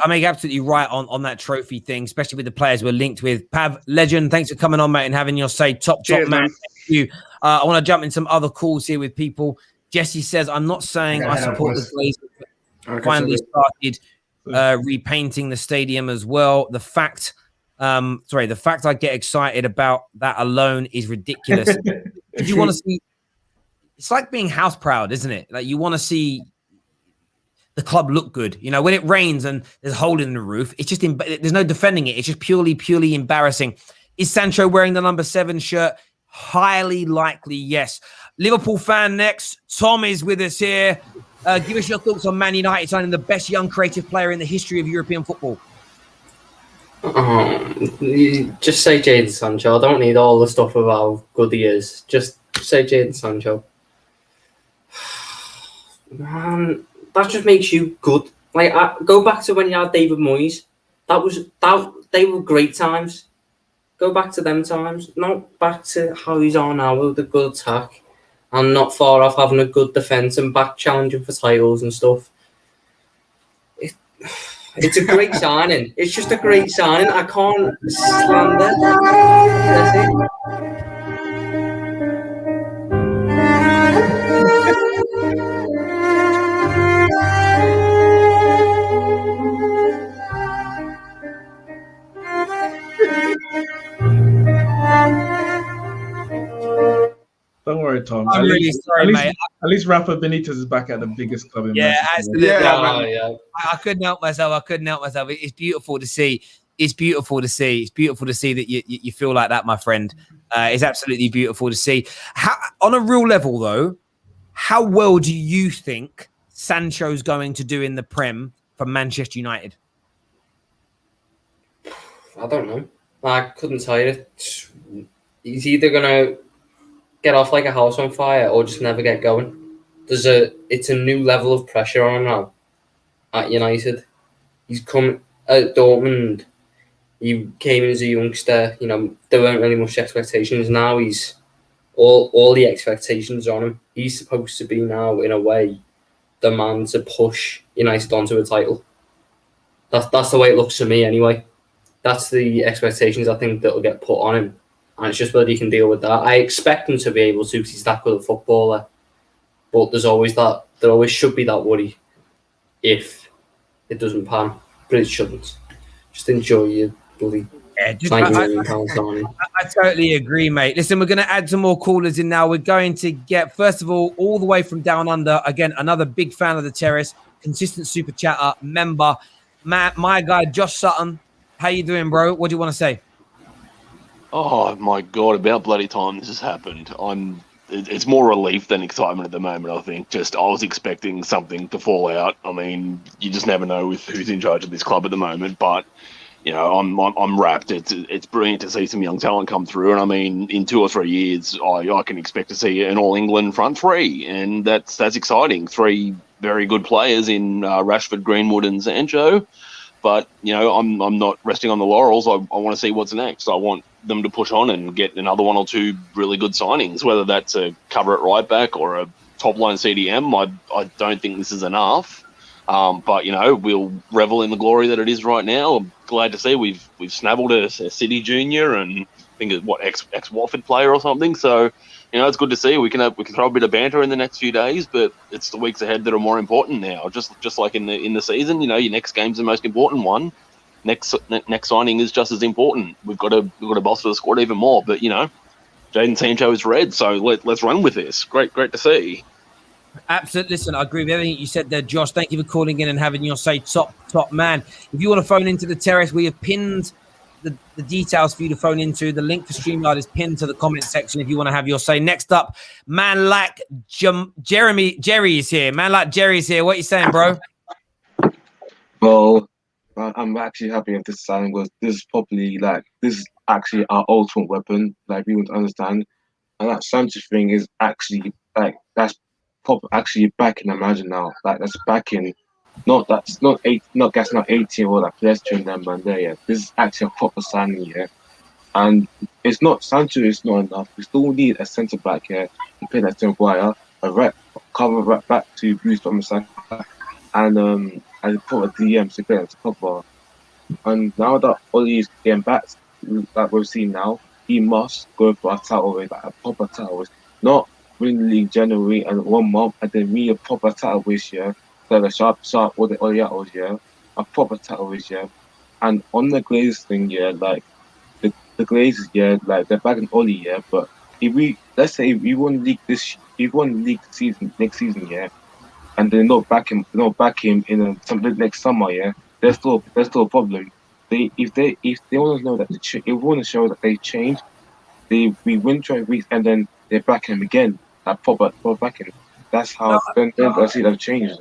make absolutely right on that trophy thing, especially with the players we're linked with. Pav, legend, thanks for coming on, mate, and having your say. Top Cheers, man. man. Thank you. I want to jump in some other calls here with people. Jesse says, I'm not saying I support the Glazers. Finally started repainting the stadium as well. The fact I get excited about that alone is ridiculous. You want to see, it's like being house proud, isn't it? Like you want to see the club look good. You know, when it rains and there's a hole in the roof, it's just there's no defending it. It's just purely embarrassing. Is Sancho wearing the number 7 shirt? Highly likely, yes. Liverpool fan next. Tom is with us here. Give us your thoughts on Man United signing the best young creative player in the history of European football. Just say Jadon Sancho. I don't need all the stuff about how good he is. Just say Jadon Sancho. Man, that just makes you good. Like, go back to when you had David Moyes. They were great times. Go back to them times. Not back to how he's on now with a good attack and not far off having a good defence and back challenging for titles and stuff. It's a great signing. It's just a great signing. I can't slander. That's it. Don't worry, Tom. I'm really sorry, mate. At least Rafa Benitez is back at the biggest club in Manchester. Absolutely. Yeah. I couldn't help myself. It's beautiful to see. It's beautiful to see that you feel like that, my friend. It's absolutely beautiful to see. On a real level, though, how well do you think Sancho's going to do in the Prem for Manchester United? I don't know. I couldn't tell you. He's either going to get off like a house on fire or just never get going. It's a new level of pressure on him now at United. He's come at Dortmund. He came in as a youngster. You know, there weren't really much expectations. Now he's all the expectations on him. He's supposed to be now, in a way, the man to push United onto a title. That's the way it looks to me, anyway. That's the expectations I think that'll get put on him. And it's just whether he can deal with that. I expect him to be able to because he's that good a footballer. But there always should be that worry if it doesn't pan. But it shouldn't. Just enjoy your bloody £90 million signing. I totally agree, mate. Listen, we're going to add some more callers in now. We're going to get, first of all the way from down under, again, another big fan of the Terrace, consistent super chatter, member, my guy, Josh Sutton. How you doing, bro? What do you want to say? Oh my God! About bloody time this has happened. It's more relief than excitement at the moment. I think. I was expecting something to fall out. I mean, you just never know with who's in charge of this club at the moment. But you know, I'm wrapped. It's brilliant to see some young talent come through. And I mean, in 2 or 3 years, I can expect to see an All England front three, and that's exciting. 3 very good players in Rashford, Greenwood, and Sancho. But, you know, I'm not resting on the laurels. I want to see what's next. I want them to push on and get another 1 or 2 really good signings, whether that's a cover at right back or a top-line CDM. I don't think this is enough. But, you know, we'll revel in the glory that it is right now. I'm glad to see we've snabbled a City junior and I think it's, ex-Watford player or something. So, you know, it's good to see. We can throw a bit of banter in the next few days, but it's the weeks ahead that are more important now. Just like in the season, you know, your next game's the most important one. Next signing is just as important. We've got to bolster the squad even more. But you know, Jadon Sancho is red, so let's run with this. Great to see. Absolutely. Listen, I agree with everything you said there, Josh. Thank you for calling in and having your say, top man. If you want to phone into the Terrace, we have pinned the details for you to phone into. The link for StreamYard is pinned to the comment section if you want to have your say. Next up, man like Jerry is here. Man like Jerry is here. What are you saying, bro? Well, I'm actually happy with this signing because this is actually our ultimate weapon. Like, we want to understand, and that Sancho thing is actually that's actually backing. Imagine now, that's backing. Not 18 or that pedestrian them man there. Yeah, this is actually a proper signing. Yeah, And it's not Sancho is not enough. We still need a centre back here to play that centre wire, a right cover right back to boost on the side, and put a DM to play as a cover. And now that Oli is getting back, like we've seen now, he must go for a title race, like a proper title race, not win the league January and 1 month and then me a proper title race here, like a sharp or the Oli here, a proper title race here. And on the Glazers thing, yeah, like the Glazers, yeah, like they're back in Oli, yeah, but if let's say we won league season next season, yeah, and they not back him in something next summer, yeah, there's still a problem. If they want to know that if we want to show that they changed, we win 20 weeks and then they back him again, like proper backing. That's how then I see they've changed.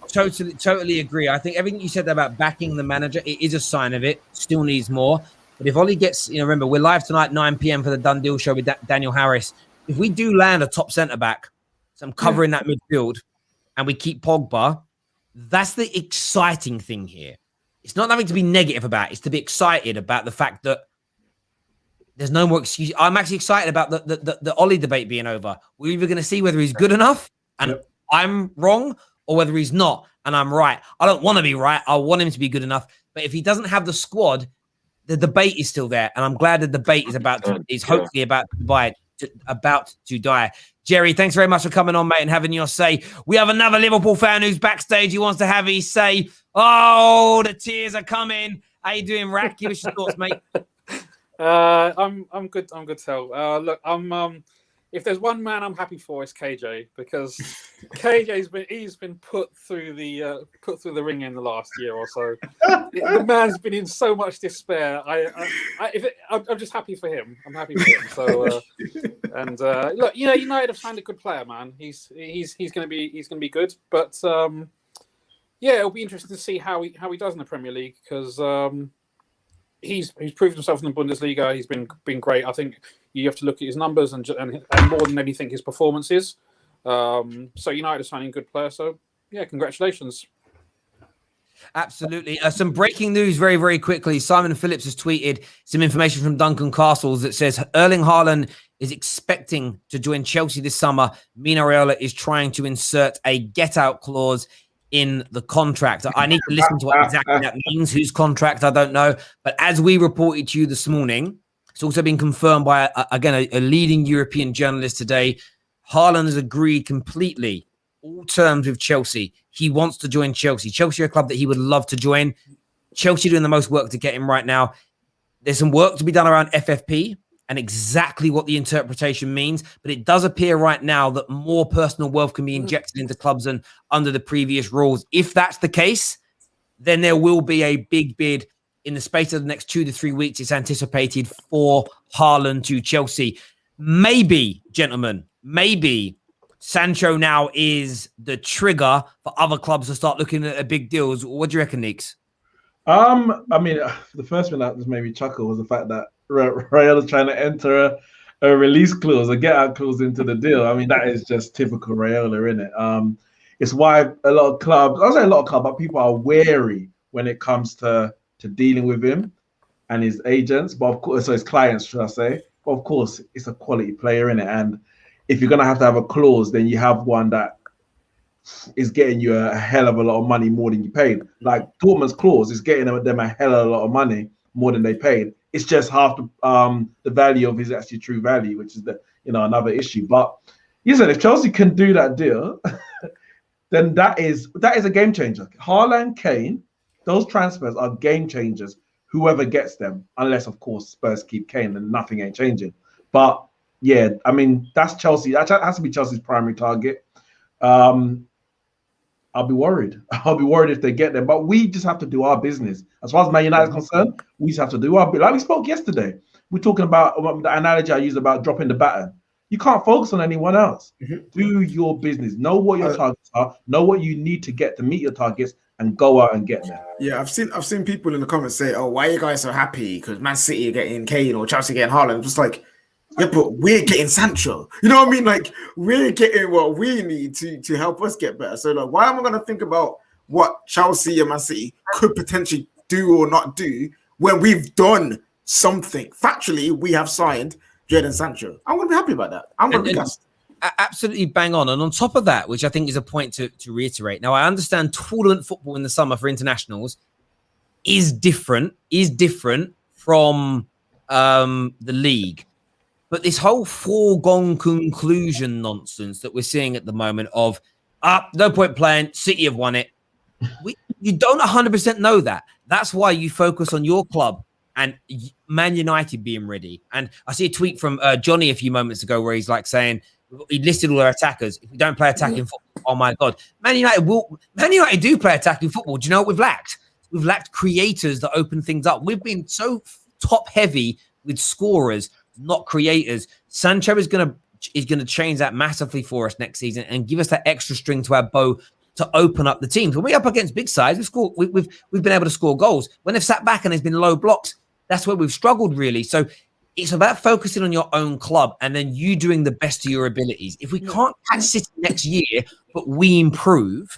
Totally agree. I think everything you said about backing the manager, it is a sign of it. Still needs more. But if Ollie gets, remember, we're live tonight, 9 p.m. for the Done Deal show with Daniel Harris. If we do land a top centre back, some cover in that midfield, and we keep Pogba, that's the exciting thing here. It's not nothing to be negative about. It's to be excited about the fact that there's no more excuse. I'm actually excited about the Ollie debate being over. We're either going to see whether he's good enough and I'm wrong, or whether he's not and I'm right. I don't want to be right. I want him to be good enough. But if he doesn't have the squad, the debate is still there. And I'm glad the debate is hopefully about to die. Jerry, thanks very much for coming on, mate, and having your say. We have another Liverpool fan who's backstage. He wants to have his say. Oh, the tears are coming. How you doing, Rack? Give us your thoughts, mate. I'm good. I'm good, Tel. Look, if there's one man I'm happy for, it's KJ, because he's been put through the ring in the last year or so. The man's been in so much despair. I'm just happy for him. I'm happy for him. So look, United have signed a good player, man. He's gonna be good. But it'll be interesting to see how he does in the Premier League, because he's proved himself in the Bundesliga. He's been great. I think you have to look at his numbers and more than anything, his performances. So United are signing good players. So yeah, congratulations. Absolutely. Some breaking news very, very quickly. Simon Phillips has tweeted some information from Duncan Castles that says Erling Haaland is expecting to join Chelsea this summer. Mino Raiola is trying to insert a get-out clause in the contract. I need to listen to what exactly that means. Whose contract, I don't know. But as we reported to you this morning, it's also been confirmed by, a leading European journalist today. Haaland has agreed completely, all terms with Chelsea. He wants to join Chelsea. Chelsea are a club that he would love to join. Chelsea doing the most work to get him right now. There's some work to be done around FFP and exactly what the interpretation means. But it does appear right now that more personal wealth can be injected into clubs than under the previous rules. If that's the case, then there will be a big bid in the space of the next 2 to 3 weeks. It's anticipated for Haaland to Chelsea. Maybe, gentlemen, Sancho now is the trigger for other clubs to start looking at big deals. What do you reckon, Neeks? I mean, the first thing that just made me chuckle was the fact that Rayola's trying to enter a release clause, a get-out clause into the deal. I mean, that is just typical Raiola, isn't it? It's why a lot of clubs, I'll say a lot of clubs, but people are wary when it comes to dealing with him and his agents, but of course, so his clients, should I say. But of course, it's a quality player, innit? And if you're going to have a clause, then you have one that is getting you a hell of a lot of money more than you paid. Like Dortmund's clause is getting them a hell of a lot of money more than they paid. It's just half the value of his actually true value, which is another issue. But listen, if Chelsea can do that deal, then that is a game changer. Haaland, Kane, those transfers are game changers. Whoever gets them, unless of course Spurs keep Kane, and nothing ain't changing. But yeah, I mean that's Chelsea. That has to be Chelsea's primary target. I'll be worried. I'll be worried if they get them. But we just have to do our business. As far as Man United is concerned, we just have to do our bit. Like we spoke yesterday, we're talking about the analogy I used about dropping the baton. You can't focus on anyone else. Do your business. Know what your targets are. Know what you need to get to meet your targets, and go out and get them. Yeah, I've seen people in the comments say, "Oh, why are you guys so happy because Man City are getting Kane or Chelsea getting Haaland?" Just like, yeah, but we're getting Sancho. You know what I mean? Like, we're getting what we need to help us get better. So, like, why am I going to think about what Chelsea and Man City could potentially do or not do when we've done something. Factually, we have signed Jadon Sancho. I'm going to be happy about that. I'm going to be gassed. Absolutely bang on. And on top of that, which I think is a point to reiterate. Now, I understand tournament football in the summer for internationals is different from the league. But this whole foregone conclusion nonsense that we're seeing at the moment of, no point playing, City have won it. You don't 100% know that. That's why you focus on your club and Man United being ready. And I see a tweet from Johnny a few moments ago where he's like saying, he listed all our attackers. If we don't play attacking football, oh my God. Man United do play attacking football. Do you know what we've lacked? We've lacked creators that open things up. We've been so top heavy with scorers, not creators. Sancho is going to change that massively for us next season and give us that extra string to our bow to open up the teams. When we're up against big sides, we've been able to score goals. When they've sat back and there's been low blocks, that's where we've struggled really. So it's about focusing on your own club and then you doing the best of your abilities. If we can't catch City next year, but we improve,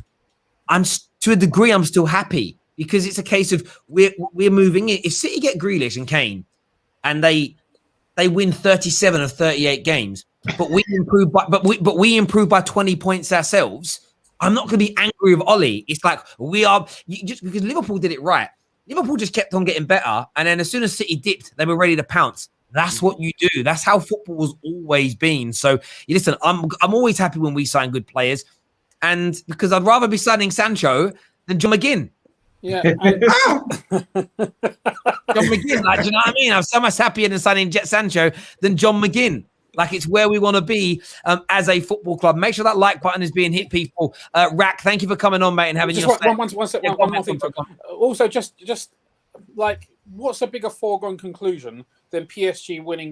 to a degree, I'm still happy because it's a case of we're moving in. If City get Grealish and Kane and they win 37 of 38 games, but we improve by 20 points ourselves, I'm not going to be angry with Ollie. It's like just because Liverpool did it right. Liverpool just kept on getting better, and then as soon as City dipped, they were ready to pounce. That's what you do. That's how football has always been. So, listen, I'm always happy when we sign good players, and because I'd rather be signing Sancho than John McGinn. Yeah, John McGinn. Like, do you know what I mean? I'm so much happier than signing Sancho than John McGinn. Like, it's where we want to be as a football club. Make sure that like button is being hit, people. Rack, thank you for coming on, mate, and having just your one more thing. Also, just like, what's a bigger foregone conclusion than PSG winning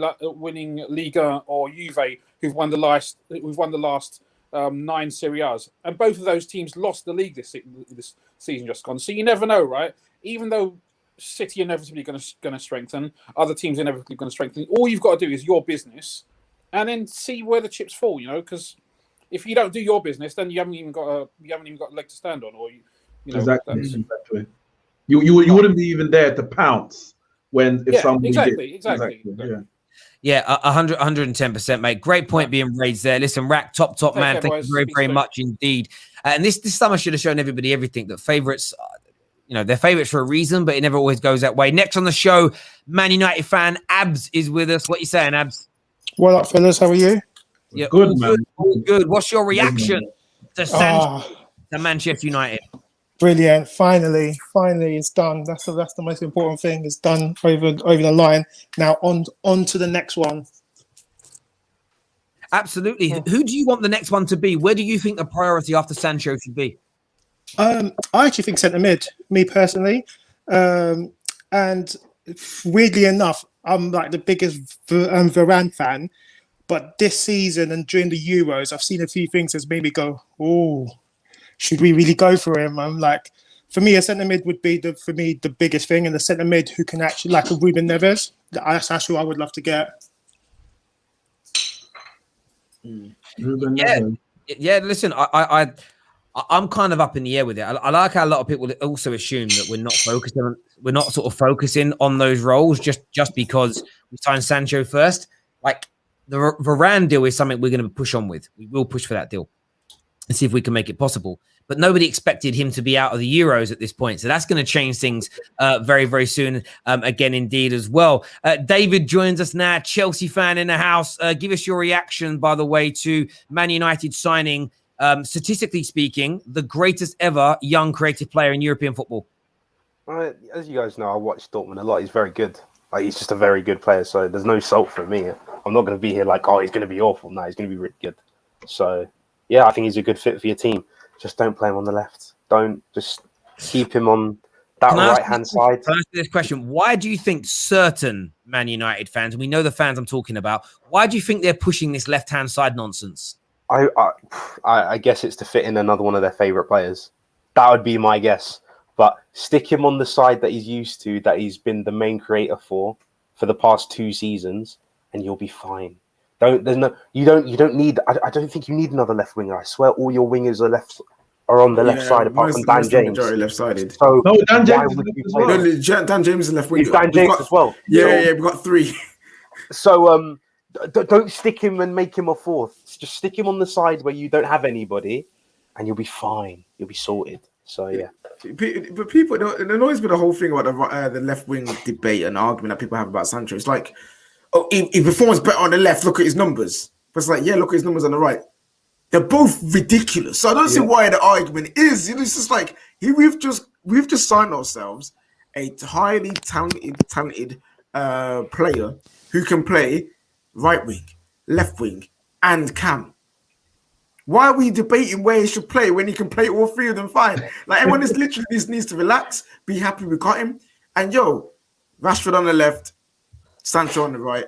Liga or Juve, who've won the last 9 Serie A's, and both of those teams lost the league this season just gone. So you never know, right? Even though City are inevitably going to strengthen, other teams are inevitably going to strengthen. All you've got to do is your business, and then see where the chips fall. You know, because if you don't do your business, then you haven't even got a leg to stand on, or you know. Exactly. You wouldn't be even there to pounce if somebody exactly. Yeah, 110%, mate. Great point being raised there. Listen, Rack, top man. Thank you very, very much indeed. And this summer should have shown everybody everything that favourites, they're favourites for a reason, but it never always goes that way. Next on the show, Man United fan Abs is with us. What you saying, Abs? What up, fellas? How are you? Yeah, good, man. All good. What's your reaction to Sancho to Manchester United? Brilliant. Finally, it's done. That's the most important thing. It's done over the line. Now on to the next one. Absolutely. Who do you want the next one to be? Where do you think the priority after Sancho should be? I actually think centre mid, me personally. And weirdly enough, I'm like the biggest Varane fan. But this season and during the Euros, I've seen a few things that's made me go, oh, should we really go for him? I'm like, for me, a centre mid would be the biggest thing, and the centre mid who can actually, like a Ruben Neves, that's who I would love to get. Yeah. Listen, I'm kind of up in the air with it. I like how a lot of people also assume that we're not sort of focusing on those roles just because we signed Sancho first. Like, the Varane deal is something we're going to push on with. We will push for that deal and see if we can make it possible. But nobody expected him to be out of the Euros at this point. So that's going to change things very, very soon. Again, indeed, as well. David joins us now, Chelsea fan in the house. Give us your reaction, by the way, to Man United signing, statistically speaking, the greatest ever young creative player in European football. As you guys know, I watch Dortmund a lot. He's very good. Like, he's just a very good player. So there's no salt for me. I'm not going to be here like, oh, he's going to be awful. No, he's going to be really good. So, yeah, I think he's a good fit for your team. Just don't play him on the left. Don't just keep him on that right-hand side. Can I ask this question? Why do you think certain Man United fans, and we know the fans I'm talking about, why do you think they're pushing this left-hand side nonsense? I guess it's to fit in another one of their favourite players. That would be my guess. But stick him on the side that he's used to, that he's been the main creator for the past 2 seasons, and you'll be fine. You don't need. I don't think you need another left winger. I swear, all your wingers are are on the left side apart from Dan James. Majority left-sided. So No, Dan why James would is you as play well. him? No, Dan James is left winger. Is Dan James as well? Yeah, we've got 3. So don't stick him and make him a 4th. Just stick him on the side where you don't have anybody, and you'll be fine. You'll be sorted. So yeah. But people, it annoys me the whole thing about the left wing debate and argument that people have about Sancho. It's like, oh, he performs better on the left. Look at his numbers. But it's like, yeah, look at his numbers on the right. They're both ridiculous. So I don't see why the argument is. It's just like we've just signed ourselves a highly talented player who can play right wing, left wing, and cam. Why are we debating where he should play when he can play all 3 of them fine? Like, everyone is literally needs to relax, be happy we got him. And Rashford on the left, Sancho on the right.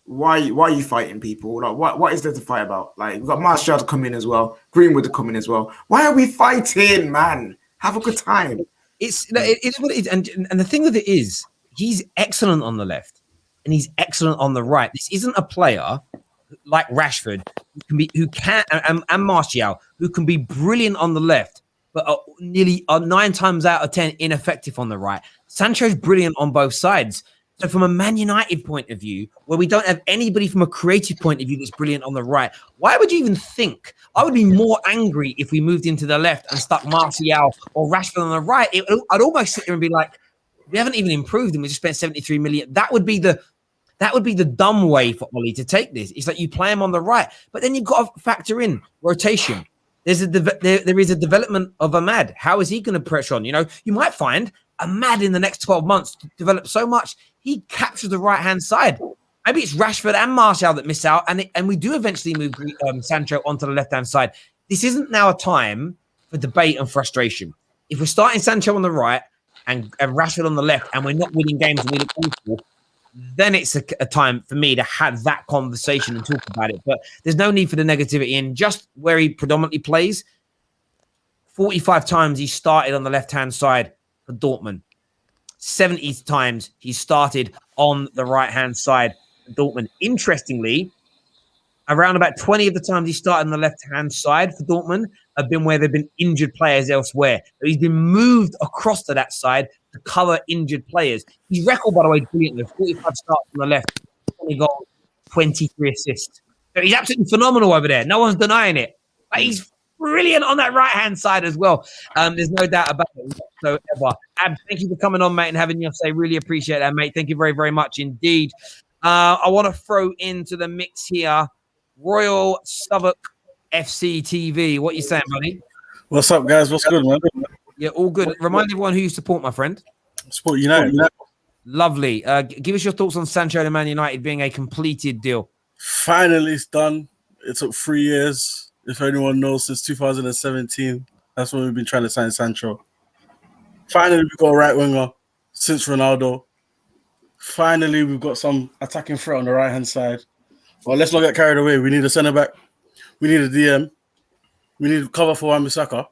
Why are you fighting people? Like, what is there to fight about? Like, we've got Martial to come in as well, Greenwood to come in as well. Why are we fighting, man? Have a good time. It's what it is, and the thing with it is, he's excellent on the left, and he's excellent on the right. This isn't a player like Rashford and Martial, who can be brilliant on the left, but are nearly 9 times out of 10 ineffective on the right. Sancho's brilliant on both sides. So from a Man United point of view, where we don't have anybody from a creative point of view that's brilliant on the right, why would you even think? I would be more angry if we moved into the left and stuck Martial or Rashford on the right. I'd almost sit there and be like, we haven't even improved and we just spent 73 million. That would be the dumb way for Ollie to take this. It's like you play him on the right, but then you've got to factor in rotation. There is a development of Ahmad. How is he going to pressure on? You might find Ahmad in the next 12 months to develop so much he captures the right-hand side. Maybe it's Rashford and Martial that miss out, and we do eventually move Sancho onto the left-hand side. This isn't now a time for debate and frustration. If we're starting Sancho on the right and Rashford on the left, and we're not winning games and we look awful, then it's a time for me to have that conversation and talk about it. But there's no need for the negativity. And just where he predominantly plays, 45 times he started on the left-hand side for Dortmund. 70 times he started on the right-hand side for Dortmund. Interestingly, around about 20 of the times he started on the left-hand side for Dortmund have been where there have been injured players elsewhere. So he's been moved across to that side to cover injured players. His record, by the way, is brilliant. With 45 starts on the left, 20 goals, 23 assists. So he's absolutely phenomenal over there. No one's denying it. But he's brilliant on that right-hand side as well. There's no doubt about it whatsoever. Ab, thank you for coming on, mate, and having your say. Really appreciate that, mate. Thank you very, very much indeed. I want to throw into the mix here Royal Southwark FC TV. What are you saying, buddy? What's up, guys? What's good, man? Yeah, all good. Remind everyone who you support, my friend. Support United. Lovely. Give us your thoughts on Sancho and Man United being a completed deal. Finally, it's done. It took 3 years. If anyone knows, since 2017, that's when we've been trying to sign Sancho. Finally, we've got a right winger since Ronaldo. Finally, we've got some attacking threat on the right-hand side. Well, let's not get carried away. We need a centre-back. We need a DM. We need cover for Wan-Bissaka.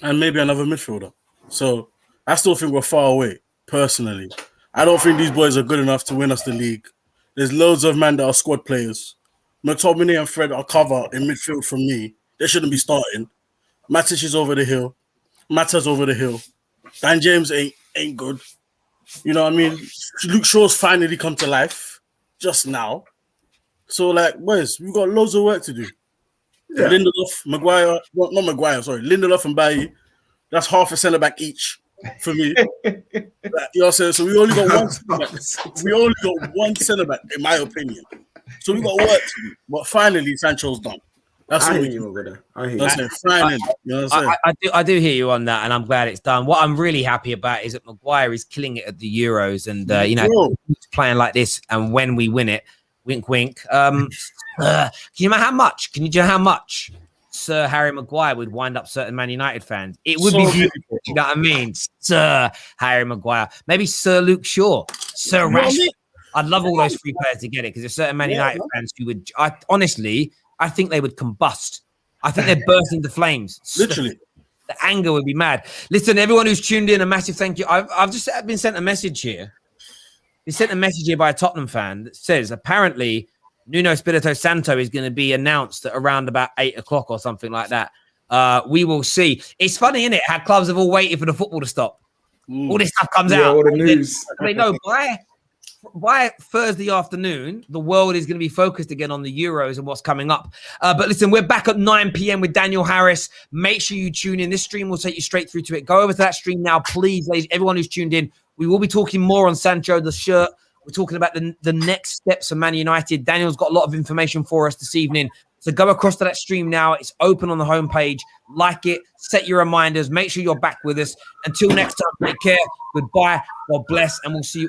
And maybe another midfielder. So I still think we're far away, personally. I don't think these boys are good enough to win us the league. There's loads of men that are squad players. McTominay and Fred are cover in midfield from me. They shouldn't be starting. Matic is over the hill. Mata's over the hill. Dan James ain't good. You know what I mean? Luke Shaw's finally come to life just now. So, boys, we've got loads of work to do. Yeah. Lindelof and Bailly, that's half a centre-back each for me. You know what I'm saying? So we only got one centre-back. We only got one centre-back, in my opinion. So we got work to do. But finally, Sancho's done. That's what we do. Finally. You know what I'm saying? I do hear you on that, and I'm glad it's done. What I'm really happy about is that Maguire is killing it at the Euros, and he's playing like this, and when we win it, wink, wink. Can you know how much Sir Harry Maguire would wind up certain Man United fans? It would be beautiful. You know what I mean? Sir Harry Maguire. Maybe Sir Luke Shaw. Sir Rashford. I'd love all those three players to get it because there's certain Man United fans who would. I think they would combust. I think they'd burst into flames. Literally. The anger would be mad. Listen, everyone who's tuned in, a massive thank you. I've just been sent a message here. He sent a message here by a Tottenham fan that says apparently Nuno Espirito Santo is going to be announced at around about 8 o'clock or something like that. We will see. It's funny, isn't it, how clubs have all waited for the football to stop. All this stuff comes out. All the news. They know by Thursday afternoon, the world is going to be focused again on the Euros and what's coming up. But listen, we're back at 9 p.m. with Daniel Harris. Make sure you tune in. This stream will take you straight through to it. Go over to that stream now, please, ladies. Everyone who's tuned in, we will be talking more on Sancho, the shirt. We're talking about the next steps of Man United. Daniel's got a lot of information for us this evening. So go across to that stream now. It's open on the homepage. Like it. Set your reminders. Make sure you're back with us. Until next time, take care. Goodbye. God bless. And we'll see you